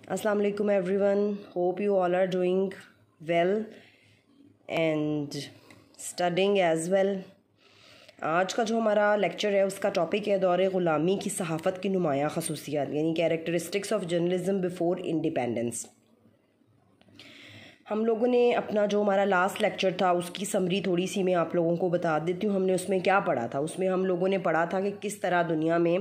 Assalamu alaikum everyone. Hope you all are doing well and studying as well. आज का जो हमारा lecture है उसका टॉपिक है दौरे ग़ुलामी की सहाफ़त की नुमायाँ ख़सूसियात यानी characteristics of journalism before independence. हम लोगों ने अपना जो हमारा लास्ट लेक्चर था उसकी समरी थोड़ी सी मैं आप लोगों को बता देती हूँ। हमने उसमें क्या पढ़ा था। उसमें हम लोगों ने पढ़ा था कि किस तरह दुनिया में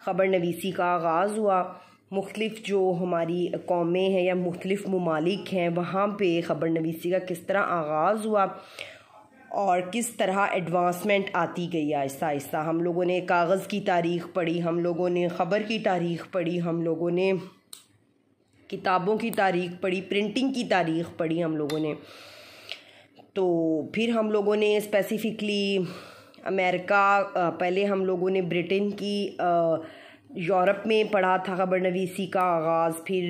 ख़बर नवीसी का आगाज़ हुआ। मुख्तलिफ़ जो हमारी कौमें हैं या मुख्तलिफ़ ममालिक हैं वहाँ पे ख़बर नवीसी का किस तरह आगाज़ हुआ और किस तरह एडवांसमेंट आती गई आहिस्ता आहिस्ता। हम लोगों ने कागज़ की तारीख़ पढ़ी, हम लोगों ने ख़बर की तारीख़ पढ़ी, हम लोगों ने किताबों की तारीख़ पढ़ी, प्रिंटिंग की तारीख़ पढ़ी हम लोगों ने। तो फिर हम लोगों ने स्पेसिफ़िकली अमेरिका, पहले हम लोगों ने ब्रिटेन की यूरोप में पढ़ा था ख़बर नवीसी का आगाज़, फिर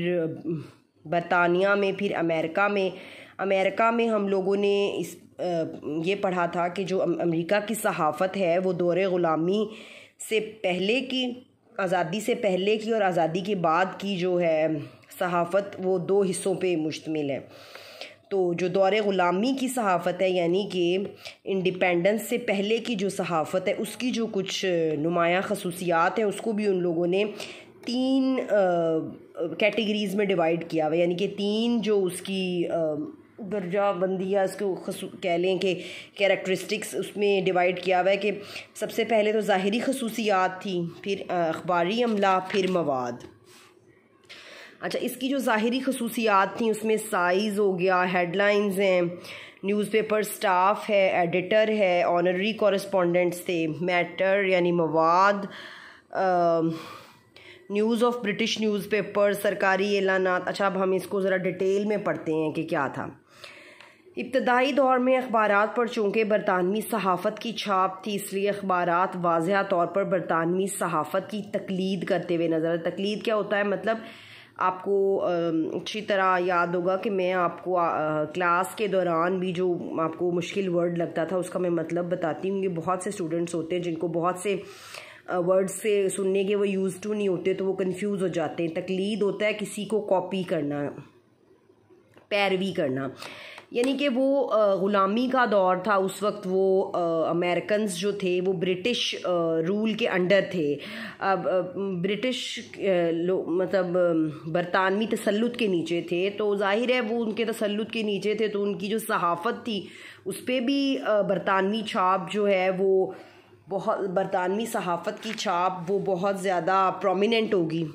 बरतानिया में, फिर अमेरिका में हम लोगों ने ये पढ़ा था कि जो अमेरिका की सहाफ़त है वो दौरे ग़ुलामी से पहले की, आज़ादी से पहले की और आज़ादी के बाद की जो है सहाफ़त वो दो हिस्सों पे मुश्तमिल है। तो जो दौरे ग़ुलामी की सहाफ़त है यानी कि इंडिपेंडेंस से पहले की जो सहाफ़त है उसकी जो कुछ नुमायाँ ख़सूसियात हैं उसको भी उन लोगों ने तीन कैटेगरीज़ में डिवाइड किया हुआ, यानी कि तीन जो उसकी दर्जा बंदी या इसको कह लें कि कैरेक्टरिस्टिक्स उसमें डिवाइड किया हुआ है कि सबसे पहले तो ज़ाहिरी ख़सूसियात थी, फिर अखबारी अमला, फिर मवाद। अच्छा, इसकी जो ज़ाहिरी ख़सूसियात थी उसमें साइज़ हो गया, हेडलाइंस हैं, न्यूज़पेपर स्टाफ है, एडिटर है, ऑनररी कॉरेस्पॉन्डेंट्स थे, मैटर यानी मवाद, न्यूज़ ऑफ ब्रिटिश न्यूज़पेपर, सरकारी एलानात। अच्छा, अब हम इसको ज़रा डिटेल में पढ़ते हैं कि क्या था। इब्तदाई दौर में अखबारात पर चूँकि बरतानवी सहाफ़त की छाप थी इसलिए अखबारात वाज़ह तौर पर बरतानवी सहाफ़त की तकलीद करते हुए नज़र। तकलीद क्या होता है, मतलब आपको अच्छी तरह याद होगा कि मैं आपको क्लास के दौरान भी जो आपको मुश्किल वर्ड लगता था उसका मैं मतलब बताती हूँ। कि बहुत से स्टूडेंट्स होते हैं जिनको बहुत से वर्ड्स से सुनने के वो यूज़ टू नहीं होते तो वो कंफ्यूज हो जाते हैं। तकलीद होता है किसी को कॉपी करना, पैरवी करना, यानी कि वो ग़ुलामी का दौर था। उस वक्त वो अमेरिकन्स जो थे वो ब्रिटिश रूल के अंडर थे। अब ब्रिटिश मतलब बरतानवी तसल्लुत के नीचे थे, तो जाहिर है वो उनके तसल्लुत के नीचे थे तो उनकी जो सहाफ़त थी उस पर भी बरतानवी छाप जो है वो बहुत, बरतानवी सहाफ़त की छाप वो बहुत ज़्यादा प्रोमिनेंट होगी।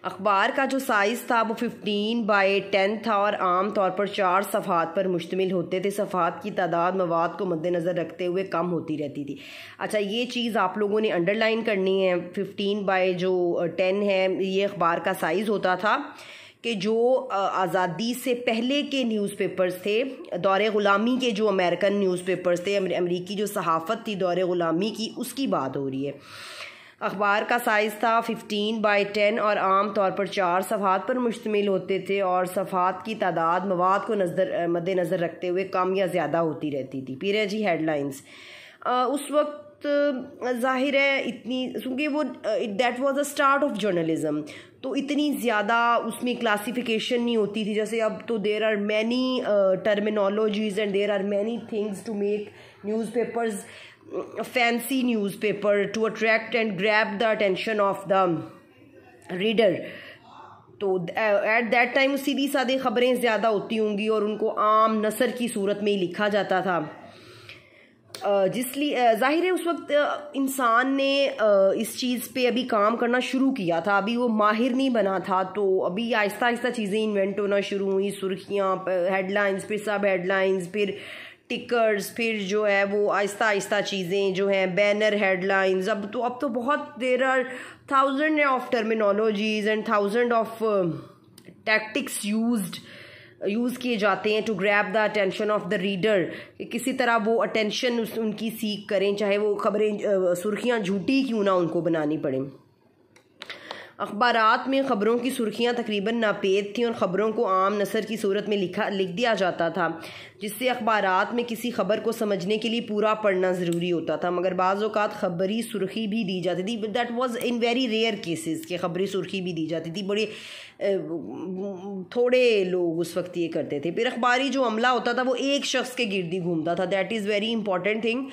अखबार का जो साइज़ था वो 15x10 था और आम तौर पर 4 सफ़हात पर मुश्तमिल होते थे। सफ़हात की तादाद मवाद को मद्देनज़र रखते हुए कम होती रहती थी। अच्छा, ये चीज़ आप लोगों ने अंडरलाइन करनी है। 15x10 है, ये अखबार का साइज़ होता था कि जो आज़ादी से पहले के न्यूज़पेपर्स थे, दौरे ग़ुलामी के जो अमेरिकन न्यूज़पेपर्स थे, अमरीकी जो सहाफ़त थी दौरे ग़ुलामी की, उसकी बात हो रही है। अखबार का साइज़ था 15x10 और आम तौर पर 4 सफ़हात पर मुश्तमिल होते थे और सफ़हात की तादाद मवाद को मद्देनज़र रखते हुए कम या ज़्यादा होती रहती थी। फिर है जी हेडलाइंस। उस वक्त ज़ाहिर है इतनी, क्योंकि वो that was the start of journalism, तो इतनी ज़्यादा उसमें क्लासिफिकेशन नहीं होती थी जैसे अब। तो there are many terminologies and there are many things to make newspapers fancy newspaper to attract and grab the attention of the reader। तो at that time सीधी सादी ख़बरें ज़्यादा होती होंगी और उनको आम नसर की सूरत में ही लिखा जाता था। जिसलिए ज़ाहिर है उस वक्त इंसान ने इस चीज़ पे अभी काम करना शुरू किया था, अभी वो माहिर नहीं बना था, तो अभी आहिस्ता आहिस्ता चीज़ें इन्वेंट होना शुरू हुई। सुर्खियाँ, हेडलाइंस, फिर सब हेडलाइंस, फिर टिकर्स, फिर जो है वो आहिस्ता आहिस्ता चीज़ें जो हैं बैनर हेडलाइंस। अब तो बहुत देर are thousand of terminologies and thousand of tactics use किए जाते हैं to grab the attention of the reader, किसी तरह वो अटेंशन उनकी सीख करें, चाहे वो खबरें सुर्खियाँ झूठी क्यों ना उनको बनानी पड़ें। अखबारात में ख़बरों की सुर्खियाँ तकरीबन नापेद थीं और ख़बरों को आम नसर की सूरत में लिख दिया जाता था, जिससे अखबारात में किसी ख़बर को समझने के लिए पूरा पढ़ना ज़रूरी होता था। मगर बाज़ औक़ात ख़बरी सुर्खी भी दी जाती थी, that was in very rare cases कि ख़बरी सुर्खी भी दी जाती थी। बड़े थोड़े लोग उस वक्त ये करते थे। फिर अखबारी जो अमला होता था वो एक शख्स के गिर्द ही घूमता था। That is very important thing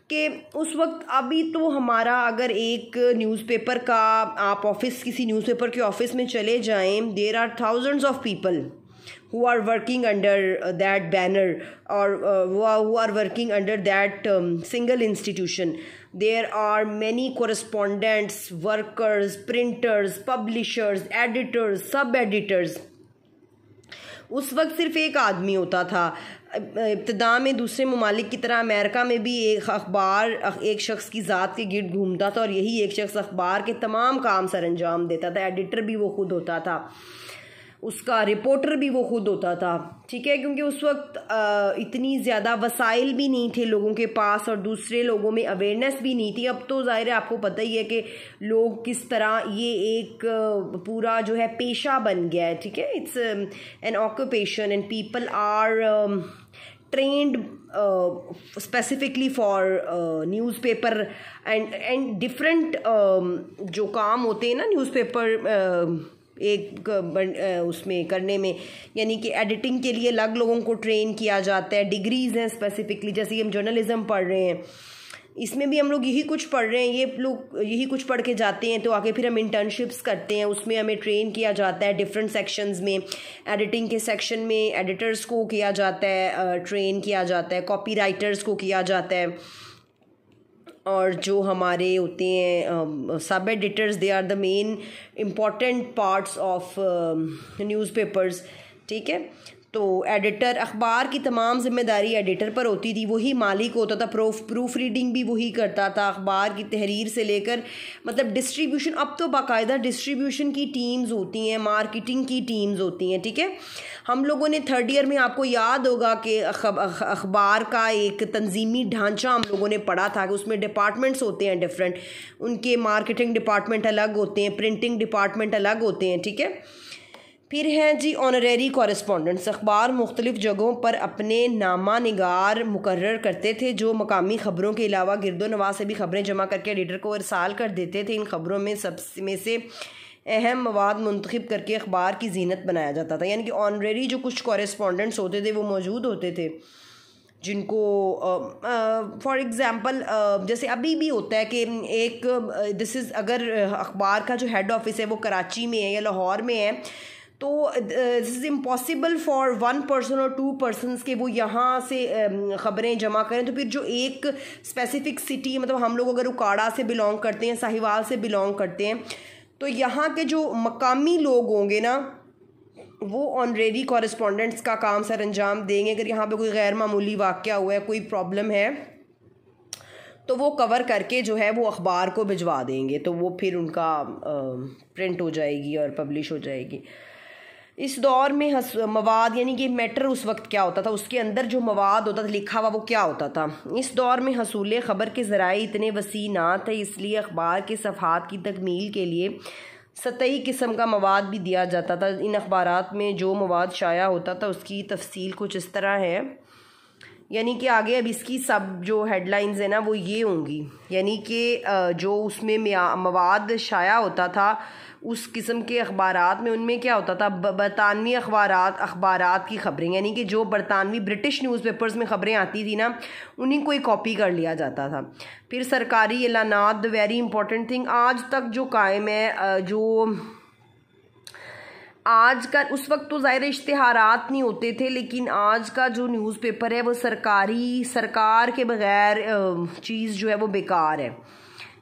कि उस वक्त अभी तो हमारा अगर एक न्यूज़पेपर का आप किसी न्यूज़पेपर के ऑफिस में चले जाएं, there are thousands of people who are working under that banner or who are working under that single institution. There are many correspondents, workers, printers, publishers, editors, sub-editors. उस वक्त सिर्फ एक आदमी होता था। इब्तिदा में दूसरे ममालिक की तरह अमेरिका में भी एक अखबार एक शख्स की ज़ात के गिर्द घूमता था और यही एक शख्स अखबार के तमाम काम सर अंजाम देता था। एडिटर भी वो खुद होता था, उसका रिपोर्टर भी वो खुद होता था, ठीक है, क्योंकि उस वक्त इतनी ज़्यादा वसाइल भी नहीं थे लोगों के पास और दूसरे लोगों में अवेयरनेस भी नहीं थी। अब तो ज़ाहिर है आपको पता ही है कि लोग किस तरह ये एक पूरा जो है पेशा बन गया है, ठीक है, it's an occupation and people are trained specifically for newspaper and different जो काम होते हैं ना न्यूज़पेपर एक उसमें करने में, यानी कि एडिटिंग के लिए अलग लोगों को ट्रेन किया जाता है। डिग्रीज़ हैं स्पेसिफिकली, जैसे हम जर्नलिज्म पढ़ रहे हैं, इसमें भी हम लोग यही कुछ पढ़ रहे हैं, ये लोग यही कुछ पढ़ के जाते हैं तो आगे फिर हम इंटर्नशिप्स करते हैं, उसमें हमें ट्रेन किया जाता है डिफरेंट सेक्शंस में। एडिटिंग के सेक्शन में एडिटर्स को किया जाता है, ट्रेन किया जाता है, कॉपी राइटर्स को किया जाता है, और जो हमारे होते हैं सब editors, they are the main important parts of newspapers, ठीक है। तो एडिटर, अखबार की तमाम जिम्मेदारी एडिटर पर होती थी, वही मालिक होता था, प्रूफ रीडिंग भी वही करता था, अखबार की तहरीर से लेकर मतलब डिस्ट्रीब्यूशन। अब तो बाकायदा डिस्ट्रीब्यूशन की टीम्स होती हैं, मार्केटिंग की टीम्स होती हैं, ठीक है। हम लोगों ने थर्ड ईयर में, आपको याद होगा कि अखबार का एक तंजीमी ढांचा हम लोगों ने पढ़ा था कि उसमें डिपार्टमेंट्स होते हैं डिफरेंट, उनके मार्केटिंग डिपार्टमेंट अलग होते हैं, प्रिंटिंग डिपार्टमेंट अलग होते हैं, ठीक है। फिर हैं जी ऑनरेरी कॉरेस्पॉन्डेंट्स। अखबार मुख्तलिफ़ जगहों पर अपने नामा निगार मुकर्रर करते थे जो मकामी ख़बरों के अलावा गिरदो नवाह से भी ख़बरें जमा करके एडिटर को इरसाल कर देते थे। इन ख़बरों में से अहम मवाद मुंतखब करके अखबार की जीनत बनाया जाता था। यानी कि ऑनरेरी जो कुछ कॉरेस्पॉन्डेंट्स होते थे वो मौजूद होते थे, जिनको फॉर एग्ज़ाम्पल जैसे अभी भी होता है कि एक दिस इज़, अगर अखबार का जो हेड ऑफिस है वो कराची में है या लाहौर में है, तो this is impossible for one person और टू पर्सनस के वो यहाँ से ख़बरें जमा करें। तो फिर जो एक स्पेसिफिक सिटी, मतलब हम लोग अगर उकाड़ा से बिलोंग करते हैं, साहिवाल से बिलोंग करते हैं, तो यहाँ के जो मकामी लोग होंगे ना, वो ऑनरेरी कॉरेस्पॉन्डेंट्स का काम सर अंजाम देंगे। अगर यहाँ पे कोई गैर मामूली वाक़या हुआ है, कोई प्रॉब्लम है, तो वो कवर करके जो है वो अखबार को भिजवा देंगे, तो वो फिर उनका प्रिंट हो जाएगी और पब्लिश हो जाएगी। इस दौर में मवाद, यानी कि मैटर उस वक्त क्या होता था, उसके अंदर जो मवाद होता था लिखा हुआ, वो क्या होता था। इस दौर में हसूल ख़बर के ज़राए इतने वसी ना थे, इसलिए अखबार के सफ़हात की तकमील के लिए सतही किस्म का मवाद भी दिया जाता था। इन अखबारात में जो मवाद शाया होता था उसकी तफसील कुछ इस तरह है, यानी कि आगे अब इसकी सब जो हेडलाइंस है ना वो ये होंगी, यानी कि जो उसमें मवाद शाया होता था उस किस्म के अखबारात में, उनमें क्या होता था, बरतानवी अखबारात की ख़बरें, यानी कि जो बरतानवी ब्रिटिश न्यूज़पेपर्स में ख़बरें आती थी ना, उन्हीं को ही कॉपी कर लिया जाता था। फिर सरकारी एलानात, द वेरी इंपॉर्टेंट थिंग, आज तक जो कायम है, जो आज का, उस वक्त तो ज़ाहिर इश्तिहारात नहीं होते थे, लेकिन आज का जो न्यूज़पेपर है वो सरकार के बग़ैर चीज़ जो है वो बेकार है।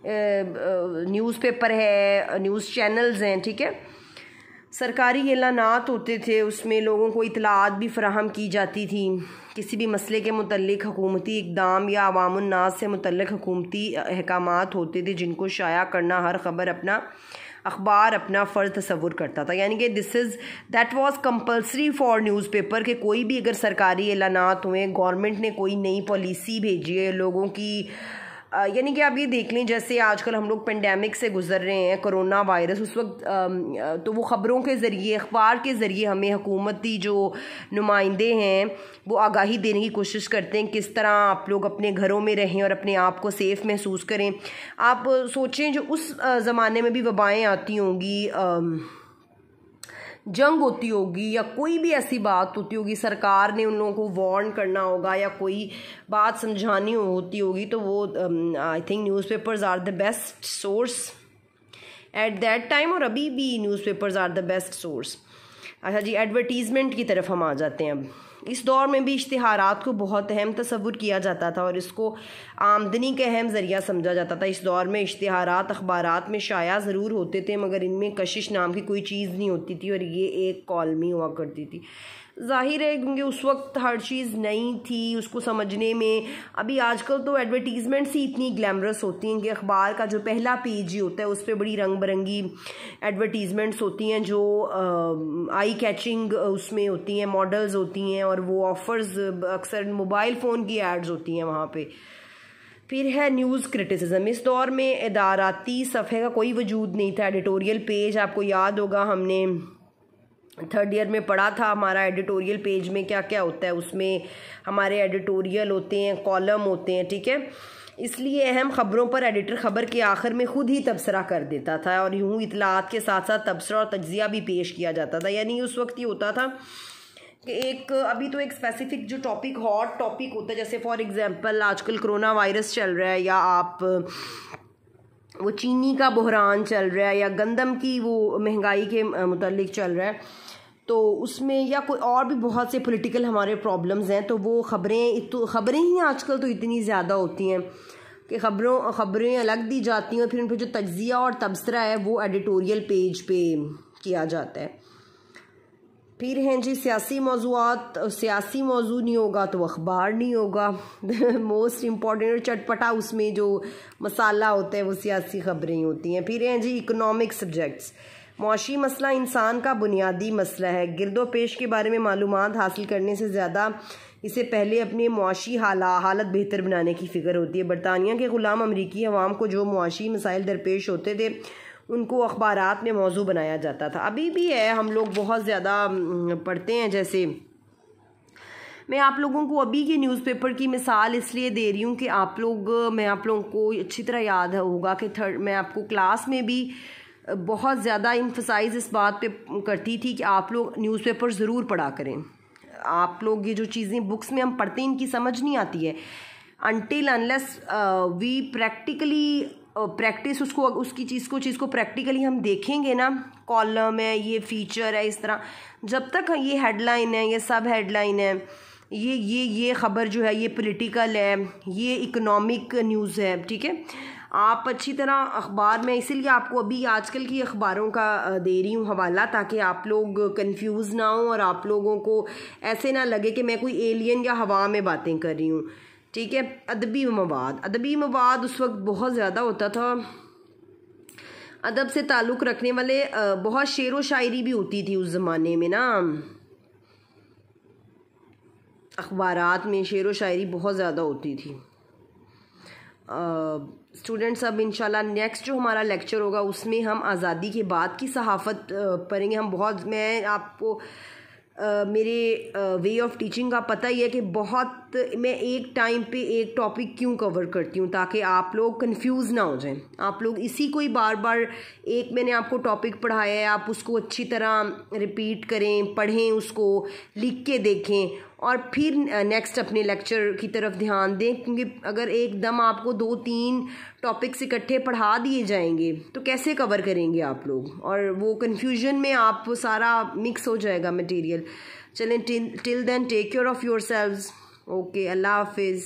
न्यूज़पेपर है, न्यूज़ चैनल्स हैं, ठीक है। सरकारी एलानात होते थे, उसमें लोगों को इतलात भी फराहम की जाती थी, किसी भी मसले के मुतल्लिक हुकूमती इक़दाम या अवामुन्नास से मुतल्लिक हुकूमती अहकामात होते थे जिनको शाया करना हर ख़बर अखबार अपना फ़र्ज़ तस्वुर करता था। यानी कि that was compulsory for newspaper कि कोई भी अगर सरकारी एलानात हुए, गवर्नमेंट ने कोई नई पॉलिसी भेजी है, लोगों की यानी कि आप ये देख लें, जैसे आजकल हम लोग पेंडेमिक से गुजर रहे हैं, कोरोना वायरस, उस वक्त तो वो ख़बरों के ज़रिए, अखबार के ज़रिए हमें हुकूमती जो नुमाइंदे हैं वो आगाही देने की कोशिश करते हैं किस तरह आप लोग अपने घरों में रहें और अपने आप को सेफ़ महसूस करें। आप सोचें जो उस ज़माने में भी वबाएँ आती होंगी, जंग होती होगी या कोई भी ऐसी बात होती होगी, सरकार ने उन लोगों को वार्न करना होगा या कोई बात समझानी होती होगी, तो वो I think newspapers are the best source at that time, और अभी भी newspapers are the best source. अच्छा जी, एडवर्टीज़मेंट की तरफ हम आ जाते हैं। अब इस दौर में भी इश्तिहारात को बहुत अहम तसव्वुर किया जाता था और इसको आमदनी का अहम ज़रिया समझा जाता था। इस दौर में इश्तिहारात अखबारात में शाया ज़रूर होते थे, मगर इनमें कशिश नाम की कोई चीज़ नहीं होती थी और ये एक कॉलमी हुआ करती थी। ज़ाहिर है क्योंकि उस वक्त हर चीज़ नई थी, उसको समझने में। अभी आजकल तो एडवर्टीज़मेंट्स ही इतनी ग्लैमरस होती हैं कि अखबार का जो पहला पेज ही होता है उस पर बड़ी रंग बिरंगी एडवर्टीज़मेंट्स होती हैं जो आई कैचिंग उसमें होती हैं, मॉडल्स होती हैं, और वो ऑफ़र्स अक्सर मोबाइल फ़ोन की एड्स होती हैं वहाँ पे। फिर है न्यूज़ क्रिटिसिज्म। इस दौर में इदाराती सफ़े का कोई वजूद नहीं था। एडिटोरियल पेज, आपको याद होगा हमने 3rd ईयर में पढ़ा था, हमारा एडिटोरियल पेज में क्या क्या होता है। उसमें हमारे एडिटोरियल होते हैं, कॉलम होते हैं, ठीक है। इसलिए अहम ख़बरों पर एडिटर ख़बर के आखिर में ख़ुद ही तबसरा कर देता था और यूँ इतलात के साथ साथ तबसरा और तज्ज़िया भी पेश किया जाता था। यानी उस वक्त ये होता था कि अभी तो एक स्पेसिफिक जो टॉपिक, हॉट टॉपिक होता है, जैसे फॉर एग्ज़ाम्पल आजकल कोरोना वायरस चल रहा है, या आप वो चीनी का बहरान चल रहा है, या गंदम की वो महंगाई के मुतालिक चल रहा है, तो उसमें, या कोई और भी बहुत से पॉलिटिकल हमारे प्रॉब्लम्स हैं, तो वो ख़बरें ही आजकल तो इतनी ज़्यादा होती हैं कि ख़बरें अलग दी जाती हैं और फिर उन पर जो तज्ज़िया और तबसरा है वो एडिटोरियल पेज पे किया जाता है। फिर हैं जी सियासी मौज़ूआत। सियासी मौजू नहीं होगा तो अखबार नहीं होगा। मोस्ट इम्पॉर्टेंट और चटपटा उसमें जो मसाला होता है वो सियासी ख़बरें ही होती हैं। फिर हैं जी इकोनॉमिक सब्जेक्ट्स। मुआशी मसला इंसान का बुनियादी मसला है। गिरदो पेश के बारे में मालूमात हासिल करने से ज़्यादा इसे पहले अपने मुआशी हालत बेहतर बनाने की फ़िक्र होती है। बरतानिया के ग़ुलाम अमरीकी अवाम को जो मुआशी मसाइल दरपेश होते थे उनको अखबारात में मौजू बनाया जाता था। अभी भी है, हम लोग बहुत ज़्यादा पढ़ते हैं। जैसे मैं आप लोगों को अभी के न्यूज़पेपर की मिसाल इसलिए दे रही हूँ कि मैं आप लोगों को अच्छी तरह याद होगा कि मैं आपको क्लास में भी बहुत ज़्यादा इम्फसाइज़ इस बात पे करती थी कि आप लोग न्यूज़पेपर ज़रूर पढ़ा करें। आप लोग ये जो चीज़ें बुक्स में हम पढ़ते हैं इनकी समझ नहीं आती है until unless we practically practice उसकी चीज़ को प्रैक्टिकली हम देखेंगे ना। कॉलम है, ये फीचर है, इस तरह जब तक ये हेडलाइन है, ये सब हेडलाइन है, ये ख़बर जो है ये पॉलिटिकल है, ये इकोनॉमिक न्यूज़ है, ठीक है। आप अच्छी तरह अखबार में, इसीलिए आपको अभी आजकल की अखबारों का दे रही हूँ हवाला, ताकि आप लोग कंफ्यूज ना हो और आप लोगों को ऐसे ना लगे कि मैं कोई एलियन या हवा में बातें कर रही हूँ, ठीक है। अदबी मवाद उस वक्त बहुत ज़्यादा होता था। अदब से ताल्लुक़ रखने वाले बहुत शेर व शायरी भी होती थी उस ज़माने में ना। अखबारात में शेर व शायरी बहुत ज़्यादा होती थी। स्टूडेंट्स, अब इंशाल्लाह नेक्स्ट जो हमारा लेक्चर होगा उसमें हम आज़ादी के बाद की सहाफ़त पढ़ेंगे। मैं आपको मेरे वे ऑफ टीचिंग का पता ही है कि मैं एक टाइम पे एक टॉपिक क्यों कवर करती हूँ, ताकि आप लोग कंफ्यूज ना हो जाएं। आप लोग इसी को ही बार बार, मैंने आपको टॉपिक पढ़ाया है, आप उसको अच्छी तरह रिपीट करें, पढ़ें, उसको लिख के देखें और फिर नेक्स्ट अपने लेक्चर की तरफ ध्यान दें। क्योंकि अगर एकदम आपको 2-3 टॉपिक्स इकट्ठे पढ़ा दिए जाएंगे तो कैसे कवर करेंगे आप लोग, और वो कन्फ्यूजन में आप सारा मिक्स हो जाएगा मटेरियल। चलें, till then take care of yourselves. Okay, अल्लाह हाफिज़।